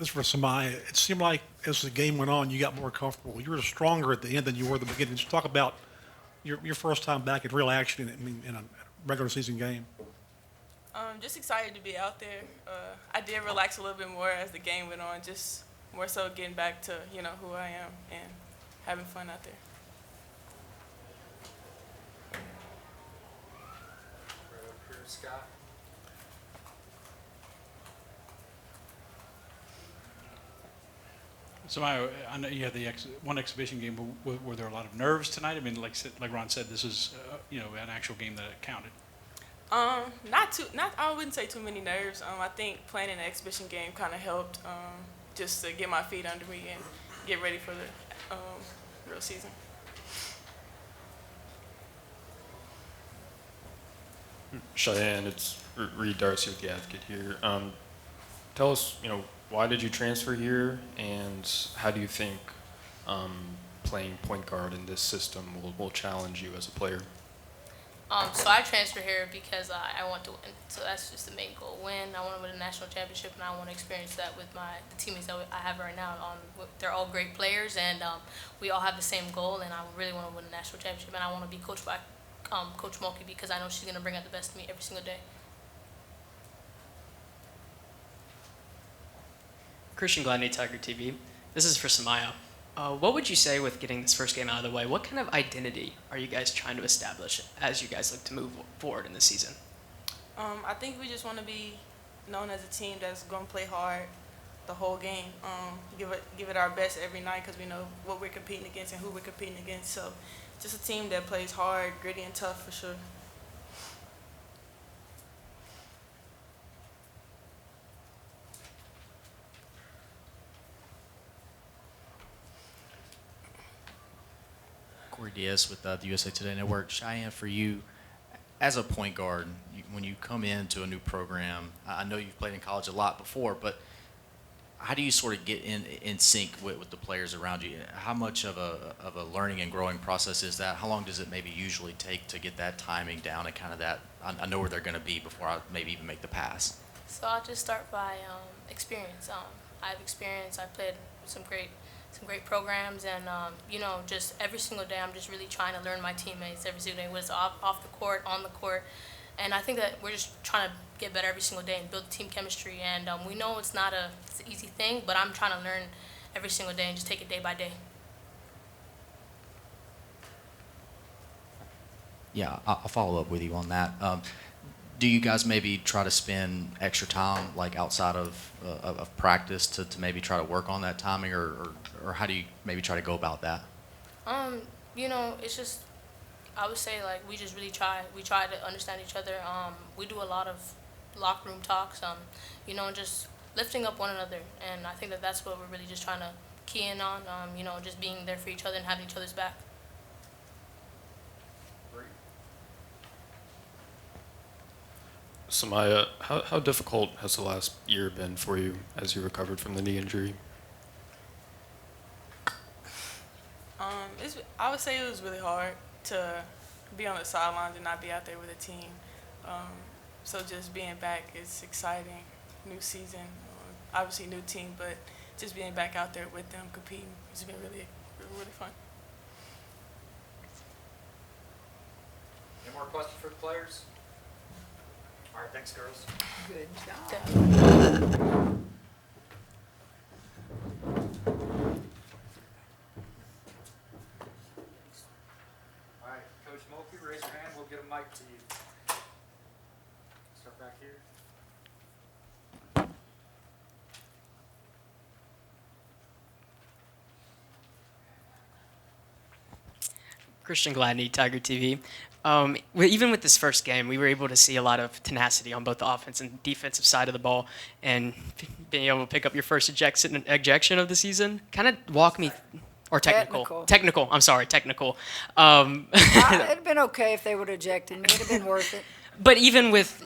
This is for Samaya. It seemed like as the game went on, you got more comfortable. You were stronger at the end than you were at the beginning. Just talk about your first time back in real action in a regular season game. Just excited to be out there. I did relax a little bit more as the game went on, just more so getting back to who I am and having fun out there. Right up here, Scott. So I know you had the one exhibition game, but were there a lot of nerves tonight? I mean, like Ron said, this is an actual game that counted. Not I wouldn't say too many nerves. I think playing in an exhibition game kind of helped just to get my feet under me and get ready for the real season. Cheyenne, it's Reed Darcy with the Advocate here. Tell us, why did you transfer here, and how do you think playing point guard in this system will challenge you as a player? So I transferred here because I want to win. So that's just the main goal: win. I want to win a national championship, and I want to experience that with the teammates that I have right now. They're all great players, and we all have the same goal. And I really want to win a national championship, and I want to be coached by Coach Mulkey because I know she's going to bring out the best in me every single day. Christian Gladney, Tiger TV. This is for Samaya. What would you say with getting this first game out of the way? What kind of identity are you guys trying to establish as you guys look to move forward in the season? I think we just want to be known as a team that's going to play hard the whole game. Give it our best every night because we know what we're competing against and who we're competing against. So just a team that plays hard, gritty, and tough for sure. Corey Diaz with the USA Today Network. Cheyenne, for you, as a point guard, when you come into a new program, I know you've played in college a lot before, but how do you sort of get in sync with the players around you? How much of a learning and growing process is that? How long does it maybe usually take to get that timing down and kind of that, I know where they're going to be before I maybe even make the pass? So I'll just start by experience. I have experience. I played with some great programs, and just every single day I'm just really trying to learn my teammates every single day, whether it's off the court, on the court, and I think that we're just trying to get better every single day and build team chemistry. And we know it's not an easy thing, but I'm trying to learn every single day and just take it day by day. Yeah, I'll follow up with you on that. Do you guys maybe try to spend extra time, like outside of practice, to maybe try to work on that timing, or how do you maybe try to go about that? It's just, I would say, like, we just really try. We try to understand each other. We do a lot of locker room talks, just lifting up one another. And I think that that's what we're really just trying to key in on, just being there for each other and having each other's back. Samaya, how difficult has the last year been for you as you recovered from the knee injury? I would say it was really hard to be on the sidelines and not be out there with a team. So just being back is exciting. New season, obviously new team, but just being back out there with them competing has been really, really fun. Any more questions for the players? All right, thanks, girls. Good job. All right, Coach Mulkey, raise your hand. We'll get a mic to you. Start back here. Christian Gladney, Tiger TV. Even with this first game, we were able to see a lot of tenacity on both the offense and defensive side of the ball, and being able to pick up your first ejection of the season. Kind of walk me, or technical. I'm sorry, technical. It'd have been okay if they would have ejected me. It'd have been worth it. But even with,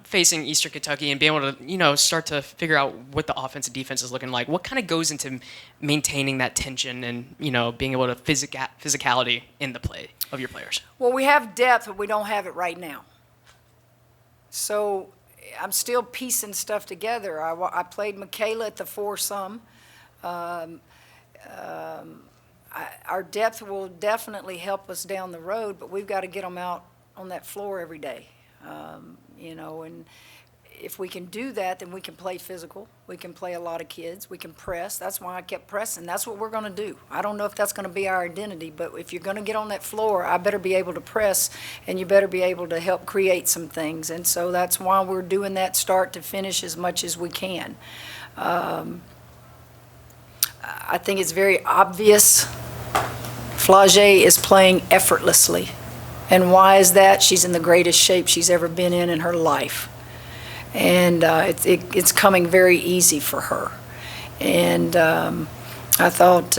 facing Eastern Kentucky and being able to, start to figure out what the offense and defense is looking like, what kind of goes into maintaining that tension and, being able to physicality in the play of your players? Well, we have depth, but we don't have it right now. So I'm still piecing stuff together. I played Michaela at the foursome. Our depth will definitely help us down the road, but we've got to get them out on that floor every day. And if we can do that, then we can play physical. We can play a lot of kids. We can press. That's why I kept pressing. That's what we're going to do. I don't know if that's going to be our identity, but if you're going to get on that floor, I better be able to press, and you better be able to help create some things. And so that's why we're doing that start to finish as much as we can. I think it's very obvious Flage is playing effortlessly. And why is that? She's in the greatest shape she's ever been in her life. And it's coming very easy for her. And I thought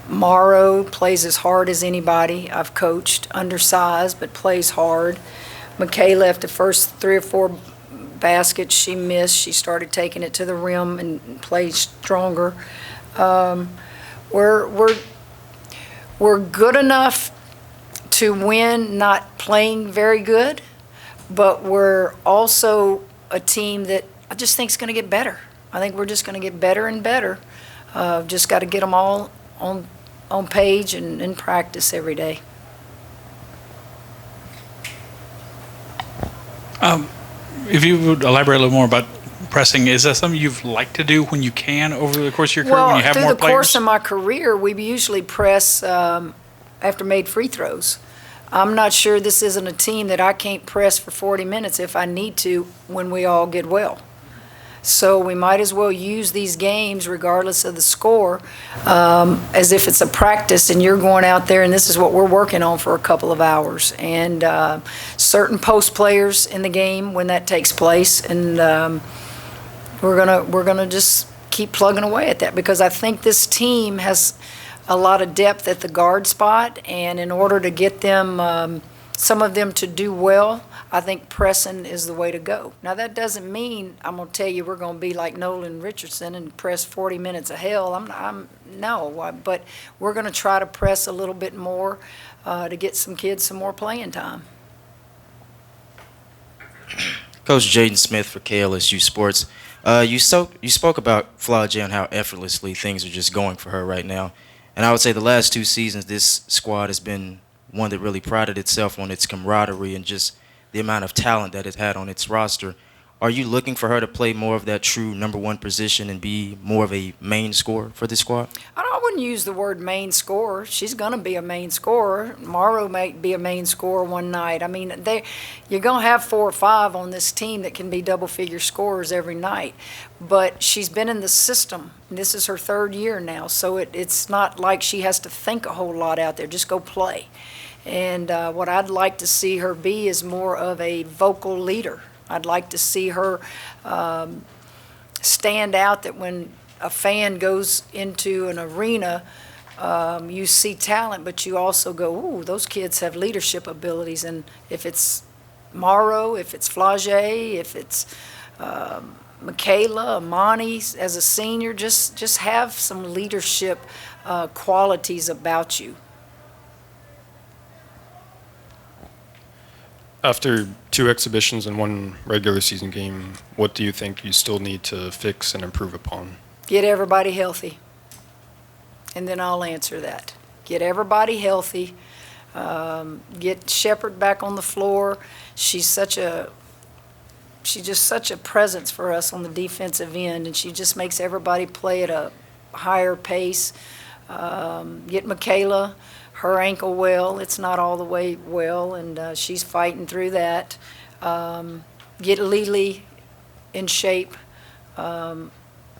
Morrow plays as hard as anybody I've coached, undersized, but plays hard. Michaela, after the first 3 or 4 baskets she missed, she started taking it to the rim and played stronger. We're good enough to win, not playing very good, but we're also a team that I just think is going to get better. I think we're just going to get better and better. Just got to get them all on page and in practice every day. If you would elaborate a little more about pressing, is that something you've liked to do when you can over the course of your career when you have more through the course players? of my career, we usually press after made free throws. I'm not sure this isn't a team that I can't press for 40 minutes if I need to when we all get well. So we might as well use these games, regardless of the score, as if it's a practice and you're going out there and this is what we're working on for a couple of hours. And certain post players in the game when that takes place, and we're gonna just keep plugging away at that, because I think this team has a lot of depth at the guard spot, and in order to get them, some of them to do well, I think pressing is the way to go. Now, that doesn't mean I'm going to tell you we're going to be like Nolan Richardson and press 40 minutes of hell. But we're going to try to press a little bit more to get some kids some more playing time. Coach Jaden Smith for KLSU Sports. You spoke about Flage and how effortlessly things are just going for her right now. And I would say the last 2 seasons, this squad has been one that really prided itself on its camaraderie and just the amount of talent that it had on its roster. Are you looking for her to play more of that true number 1 position and be more of a main scorer for this squad? I wouldn't use the word main scorer. She's going to be a main scorer. Morrow might be a main scorer one night. I mean, you're going to have 4 or 5 on this team that can be double-figure scorers every night. But she's been in the system. This is her 3rd year now, so it's not like she has to think a whole lot out there. Just go play. And what I'd like to see her be is more of a vocal leader. I'd like to see her stand out, that when a fan goes into an arena, you see talent, but you also go, ooh, those kids have leadership abilities. And if it's Morrow, if it's Flage, if it's Michaela, Amani as a senior, just have some leadership qualities about you. After 2 exhibitions and 1 regular season game, what do you think you still need to fix and improve upon? Get everybody healthy. And then I'll answer that. Get everybody healthy. Get Shepherd back on the floor. She's just such a presence for us on the defensive end, and she just makes everybody play at a higher pace. Get Michaela her ankle well. It's not all the way well, and she's fighting through that. Get Lily in shape.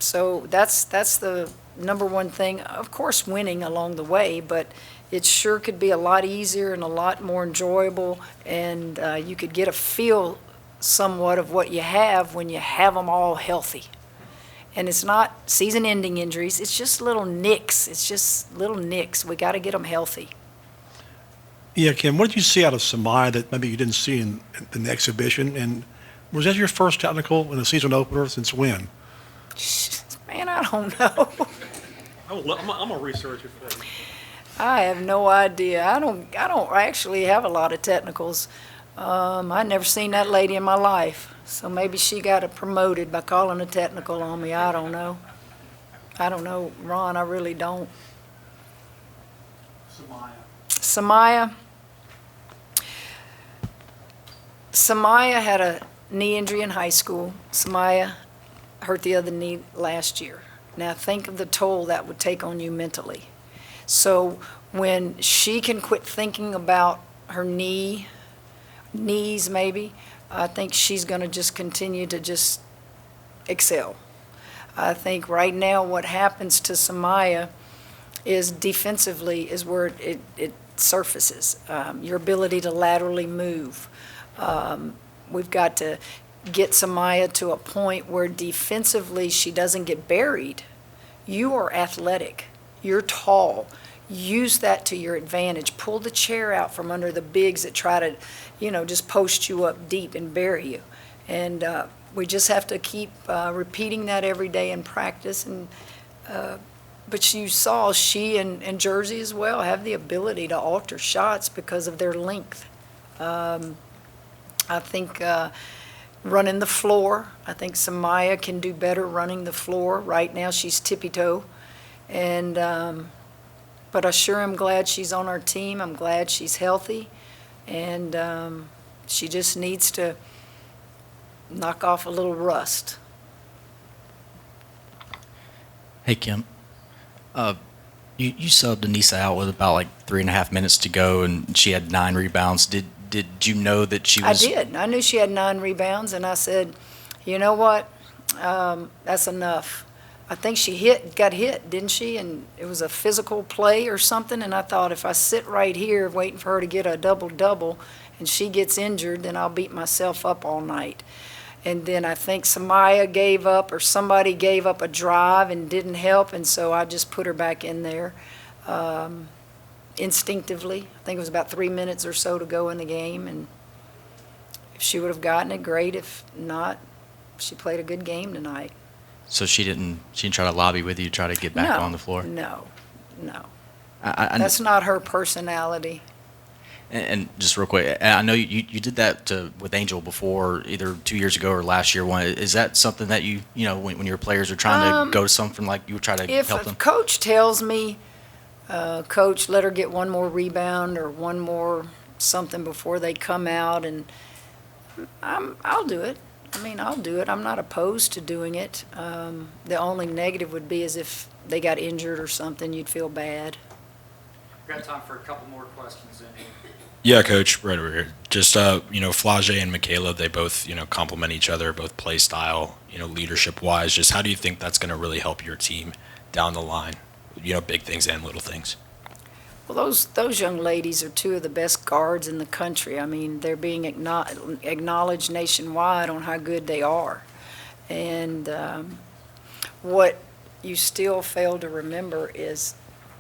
So that's the number 1 thing. Of course, winning along the way, but it sure could be a lot easier and a lot more enjoyable, and you could get a feel somewhat of what you have when you have them all healthy. And it's not season-ending injuries. It's just little nicks. We got to get them healthy. Yeah, Kim, what did you see out of Samaya that maybe you didn't see in the exhibition? And was that your first technical in a season opener since when? Man, I don't know. I'm going to research it for you. I have no idea. I don't actually have a lot of technicals. I never seen that lady in my life. So maybe she got promoted by calling a technical on me. I don't know. I don't know, Ron, I really don't. Samaya. Samaya had a knee injury in high school. Samaya hurt the other knee last year. Now think of the toll that would take on you mentally. So when she can quit thinking about her knees maybe, I think she's going to just continue to just excel. I think right now what happens to Samaya is defensively is where it surfaces. Your ability to laterally move. We've got to get Samaya to a point where defensively she doesn't get buried. You are athletic. You're tall. Use that to your advantage. Pull the chair out from under the bigs that try to, just post you up deep and bury you. And we just have to keep repeating that every day in practice. And but you saw she and Jersey as well have the ability to alter shots because of their length. I think running the floor, I think Samaya can do better running the floor. Right now she's tippy-toe. And but I sure am glad she's on our team. I'm glad she's healthy. And she just needs to knock off a little rust. Hey, Kim. You subbed Anissa out with about like 3.5 minutes to go, and she had 9 rebounds. Did you know that she was? I did. I knew she had 9 rebounds, and I said, you know what? That's enough. I think she got hit, didn't she? And it was a physical play or something, and I thought if I sit right here waiting for her to get a double-double and she gets injured, then I'll beat myself up all night. And then I think Samaya gave up or somebody gave up a drive and didn't help, and so I just put her back in there instinctively. I think it was about 3 minutes or so to go in the game, and if she would have gotten it, great. If not, she played a good game tonight. So she didn't try to lobby with you, try to get back on the floor? No. I That's not her personality. And just real quick, I know you did that with Angel before, either 2 years ago or last year. Is that something that when your players are trying to go to something like you would try to help them? If coach tells me, coach, let her get one more rebound or one more something before they come out, and I'll do it. I'll do it. I'm not opposed to doing it. The only negative would be is if they got injured or something, you'd feel bad. We've got time for a couple more questions in here. Yeah, Coach, right over here. Just, Flage and Michaela, they both, complement each other, both play style, leadership-wise. Just how do you think that's going to really help your team down the line? Big things and little things. Well, those young ladies are 2 of the best guards in the country. They're being acknowledged nationwide on how good they are. And what you still fail to remember is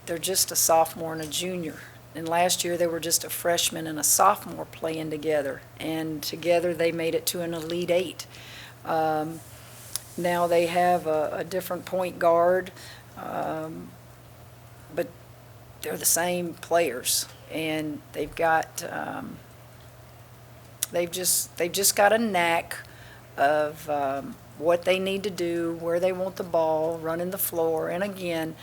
they're just a sophomore and a junior. And last year they were just a freshman and a sophomore playing together. And together they made it to an Elite 8. Now they have a different point guard, but they're the same players, and they've just got a knack of what they need to do, where they want the ball, running the floor. And again,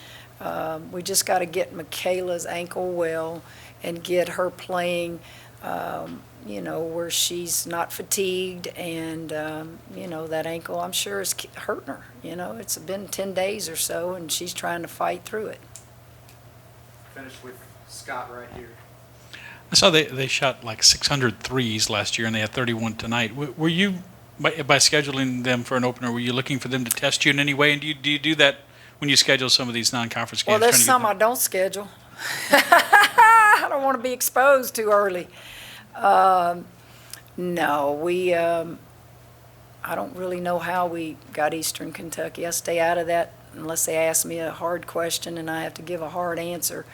we just got to get Michaela's ankle well and get her playing, where she's not fatigued, and that ankle, I'm sure, is hurting her. It's been 10 days or so, and she's trying to fight through it. Finish with Scott right here. I saw they shot like 600 threes last year, and they had 31 tonight. Were you, by scheduling them for an opener, were you looking for them to test you in any way? And do you do that when you schedule some of these non-conference games? Well, there's some I don't schedule. I don't want to be exposed too early. No, I don't really know how we got Eastern Kentucky. I stay out of that unless they ask me a hard question and I have to give a hard answer.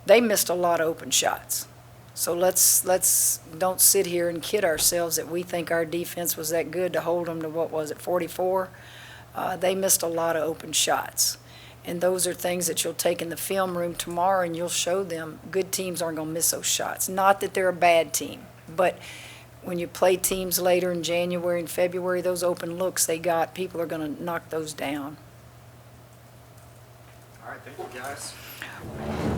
They missed a lot of open shots. So let's don't sit here and kid ourselves that we think our defense was that good to hold them to, 44? They missed a lot of open shots. And those are things that you'll take in the film room tomorrow and you'll show them good teams aren't going to miss those shots. Not that they're a bad team, but when you play teams later in January and February, those open looks they got, people are going to knock those down. All right, thank you, guys.